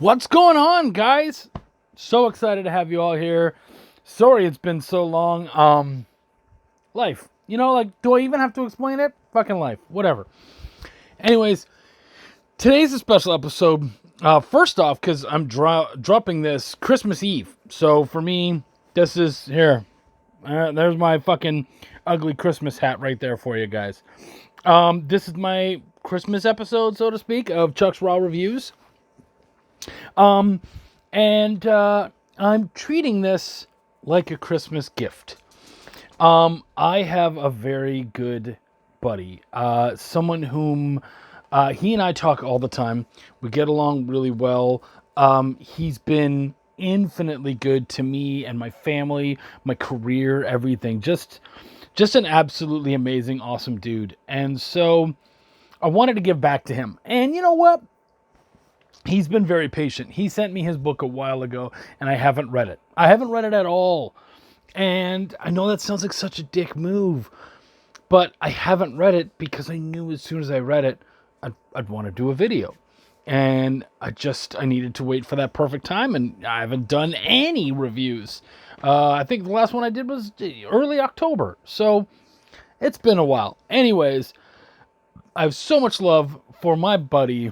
What's going on, guys? So excited to have you all here. Sorry it's been so long. Life. Do I even have to explain it? Fucking life. Whatever. Anyways, today's a special episode. First off, because I'm dropping this Christmas Eve. So for me, this is here. There's my fucking ugly Christmas hat right there for you guys. This is my Christmas episode, so to speak, of Chuck's Raw Reviews. And I'm treating this like a Christmas gift. I have a very good buddy, someone whom he and I talk all the time. We get along really well. He's been infinitely good to me and my family, my career, everything. Just an absolutely amazing, awesome dude. And so I wanted to give back to him. And you know what? He's been very patient. He sent me his book a while ago, and I haven't read it. I haven't read it at all. And I know that sounds like such a dick move, but I haven't read it because I knew as soon as I read it, I'd want to do a video. And I needed to wait for that perfect time, and I haven't done any reviews. I think the last one I did was early October, so it's been a while. Anyways, I have so much love for my buddy,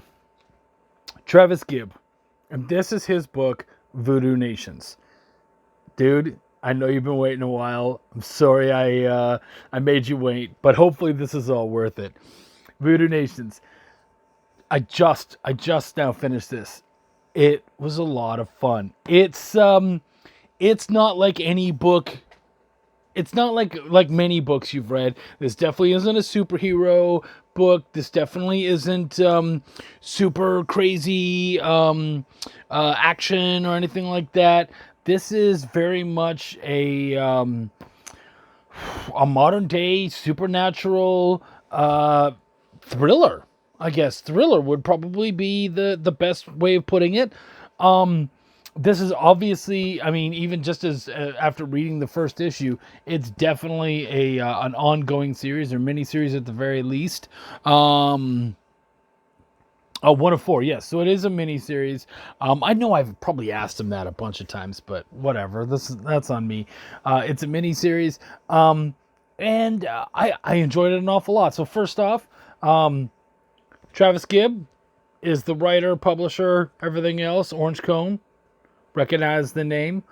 Travis Gibb, and this is his book, Voodoo Nations. Dude, I know you've been waiting a while. I'm sorry I made you wait, but hopefully this is all worth it. Voodoo Nations. I just now finished this. It was a lot of fun. It's not like any book. It's not like many books you've read. This definitely isn't a superhero book. This definitely isn't super crazy action or anything like that. This is very much a modern day supernatural thriller. I guess thriller would probably be the best way of putting it. This is obviously, I mean, even just as after reading the first issue, it's definitely an ongoing series or mini-series at the very least. One of four, yes. So it is a mini-series. I know I've probably asked him that a bunch of times, but whatever. That's on me. It's a mini-series, and I enjoyed it an awful lot. So first off, Travis Gibb is the writer, publisher, everything else. Orange Cone. Recognize the name.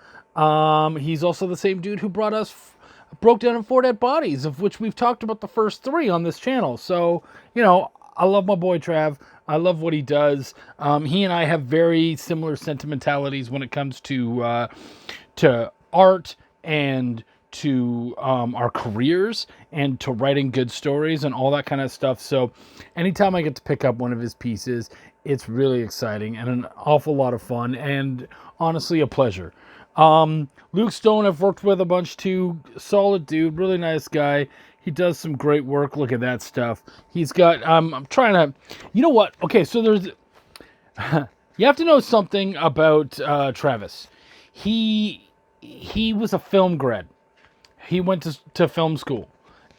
He's also the same dude who brought us Broke Down in Four Dead Bodies, of which we've talked about the first three on this channel. So, I love my boy Trav. I love what he does. He and I have very similar sentimentalities when it comes to art and to our careers and to writing good stories and all that kind of stuff. So anytime I get to pick up one of his pieces, it's really exciting and an awful lot of fun and honestly a pleasure. Luke Stone I've worked with a bunch too. Solid dude, really nice guy. He does some great work. Look at that stuff. He's got, I'm trying to, you know what? Okay, so there's, you have to know something about Travis. He was a film grad. He went to film school.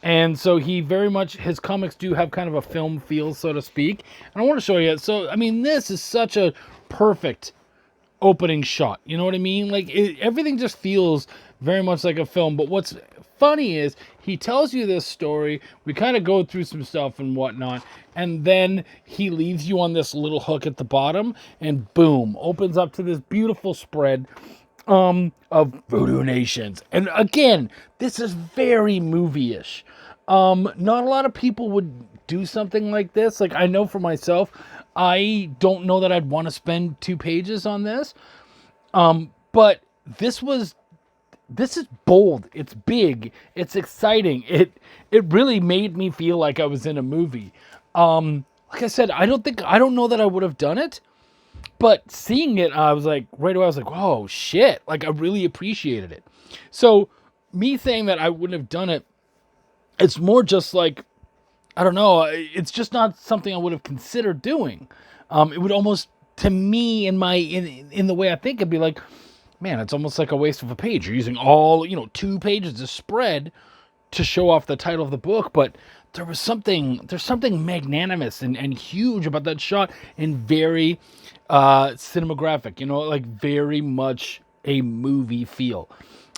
And so he very much, his comics do have kind of a film feel, so to speak. And I want to show you. So, I mean, this is such a perfect opening shot. You know what I mean? Like, everything just feels very much like a film. But what's funny is he tells you this story. We kind of go through some stuff and whatnot. And then he leaves you on this little hook at the bottom. And boom, opens up to this beautiful spread of Voodoo Nations. And again, this is very movie-ish. Not a lot of people would do something like this. Like, I know for myself, I don't know that I'd want to spend 2 pages on this. But this is bold. It's big. It's exciting. It really made me feel like I was in a movie. Like I said, I don't know that I would have done it. But seeing it, I was like, right away, I was like, whoa, shit. Like, I really appreciated it. So, me saying that I wouldn't have done it, it's more just like, I don't know, it's just not something I would have considered doing. It would almost, to me, in the way I think, it'd be like, man, it's almost like a waste of a page. You're using all, 2 pages of spread to show off the title of the book, but there's something magnanimous and huge about that shot, and very cinematographic, like very much a movie feel.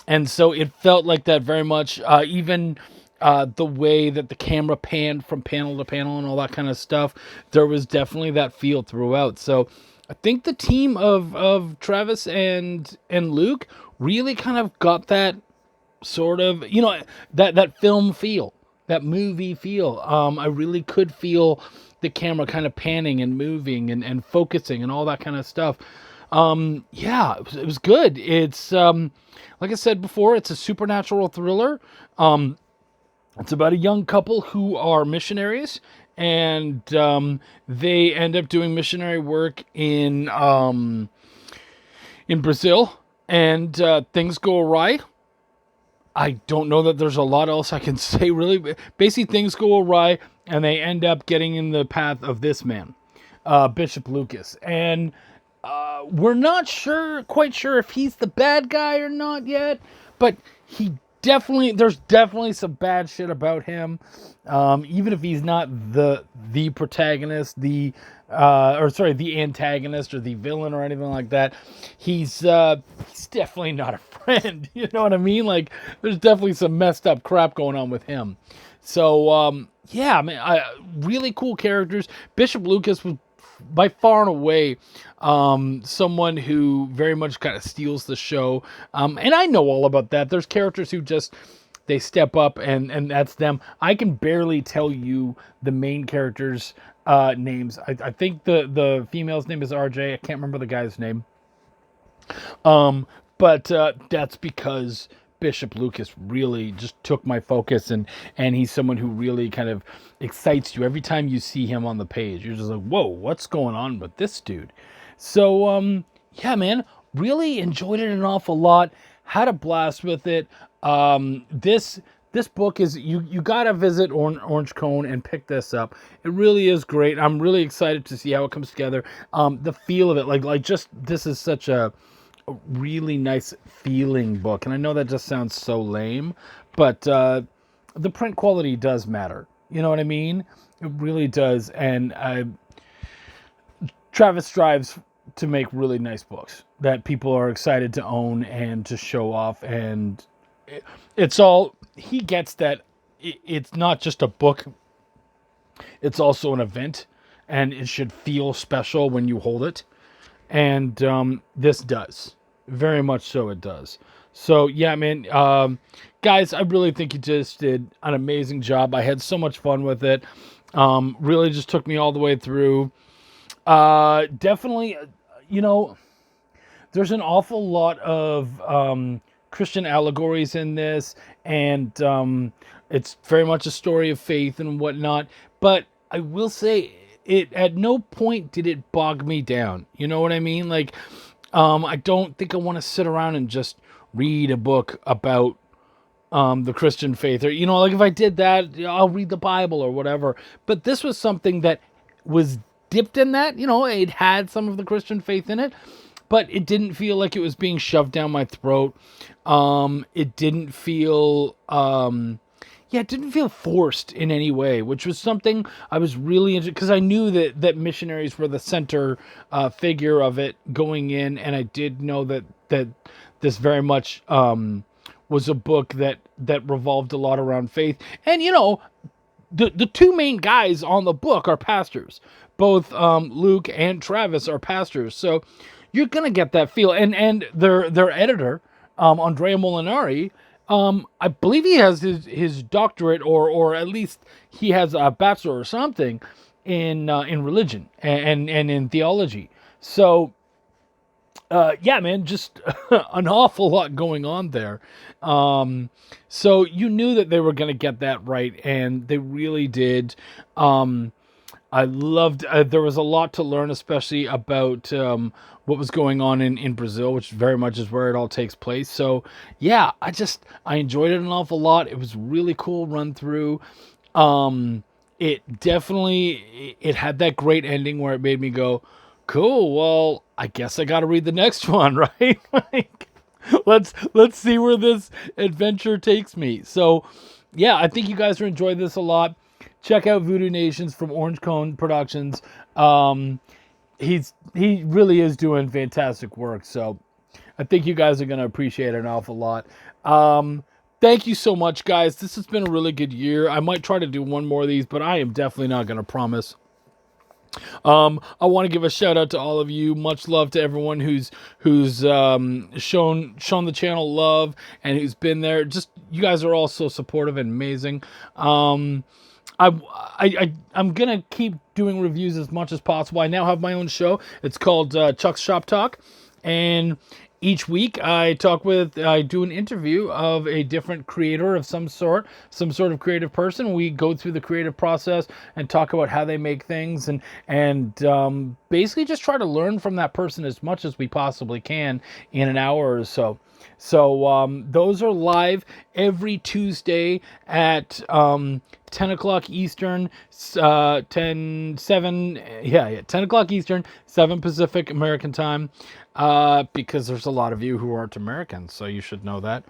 And so it felt like that very much, even the way that the camera panned from panel to panel and all that kind of stuff, there was definitely that feel throughout. So I think the team of Travis and Luke really kind of got that sort of, that film feel, that movie feel. I really could feel the camera kind of panning and moving and focusing and all that kind of stuff. Yeah, it was good. It's like I said before, it's a supernatural thriller. It's about a young couple who are missionaries, and they end up doing missionary work in Brazil, and things go awry. I don't know that there's a lot else I can say, really. Basically, things go awry, and they end up getting in the path of this man, Bishop Lucas. And we're not quite sure if he's the bad guy or not yet, but there's definitely some bad shit about him. Even if he's not the protagonist, the antagonist or the villain or anything like that, he's definitely not a friend. You know what I mean? Like, there's definitely some messed up crap going on with him. So yeah, man, really cool characters. Bishop Lucas was by far and away someone who very much kind of steals the show, and I know all about that. There's characters who just, they step up, and that's them. I can barely tell you the main characters' names. I think the female's name is RJ. I can't remember the guy's name, but that's because Bishop Lucas really just took my focus, and he's someone who really kind of excites you every time you see him on the page. You're just like, whoa, what's going on with this dude? So yeah, man, really enjoyed it an awful lot. Had a blast with it. This book is, you gotta visit Orange Cone and pick this up. It really is great. I'm really excited to see how it comes together. The feel of it, like just, this is such a really nice feeling book, and I know that just sounds so lame, but the print quality does matter. You know what I mean? It really does. And Travis strives to make really nice books that people are excited to own and to show off, and it's all, he gets that it's not just a book, it's also an event, and it should feel special when you hold it. And this does. Very much so, it does. So, yeah, man. Guys, I really think you just did an amazing job. I had so much fun with it. Really just took me all the way through. Definitely, there's an awful lot of Christian allegories in this. And it's very much a story of faith and whatnot. But I will say, it at no point did it bog me down. You know what I mean? Like, I don't think I want to sit around and just read a book about the Christian faith, or like if I did that, I'll read the Bible or whatever. But this was something that was dipped in that. It had some of the Christian faith in it, but it didn't feel like it was being shoved down my throat. It didn't feel it didn't feel forced in any way, which was something I was really interested, because I knew that missionaries were the center figure of it going in, and I did know that this very much was a book that revolved a lot around faith. And the two main guys on the book are pastors. Both Luke and Travis are pastors, so you're gonna get that feel. And their editor, Andrea Molinari, I believe he has his doctorate, or at least he has a bachelor or something in religion and in theology. So yeah, man, just an awful lot going on there. So you knew that they were going to get that right, and they really did. I loved, there was a lot to learn, especially about what was going on in Brazil, which very much is where it all takes place. So yeah, I enjoyed it an awful lot. It was really cool run through. It definitely, it had that great ending where it made me go, cool, well, I guess I got to read the next one, right? Like, let's see where this adventure takes me. So yeah, I think you guys are enjoying this a lot. check out Voodoo Nations from Orange Cone Productions. He really is doing fantastic work. So I think you guys are going to appreciate it an awful lot. Thank you so much, guys. This has been a really good year. I might try to do one more of these, but I am definitely not going to promise. I want to give a shout out to all of you. Much love to everyone who's shown the channel love and who's been there. Just you guys are all so supportive and amazing. I'm gonna keep doing reviews as much as possible. I now have my own show. It's called Chuck's Shop Talk, and each week I do an interview of a different creator of some sort of creative person. We go through the creative process and talk about how they make things, and basically just try to learn from that person as much as we possibly can in an hour or so. So those are live every Tuesday at 10 o'clock Eastern, 10 o'clock Eastern, 7 Pacific American time, because there's a lot of you who aren't Americans, so you should know that.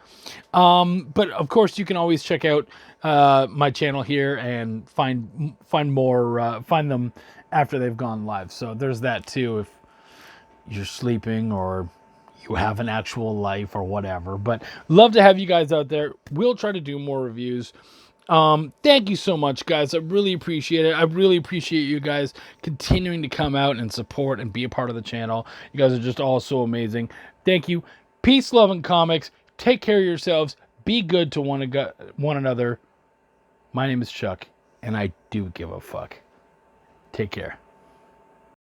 But of course, you can always check out my channel here and find them after they've gone live. So there's that too, if you're sleeping or you have an actual life or whatever. But love to have you guys out there. We'll try to do more reviews. Thank you so much, guys. I really appreciate it. I really appreciate you guys continuing to come out and support and be a part of the channel. You guys are just all so amazing. Thank you. Peace, love, and comics. Take care of yourselves. Be good to one another. My name is Chuck, and I do give a fuck. Take care.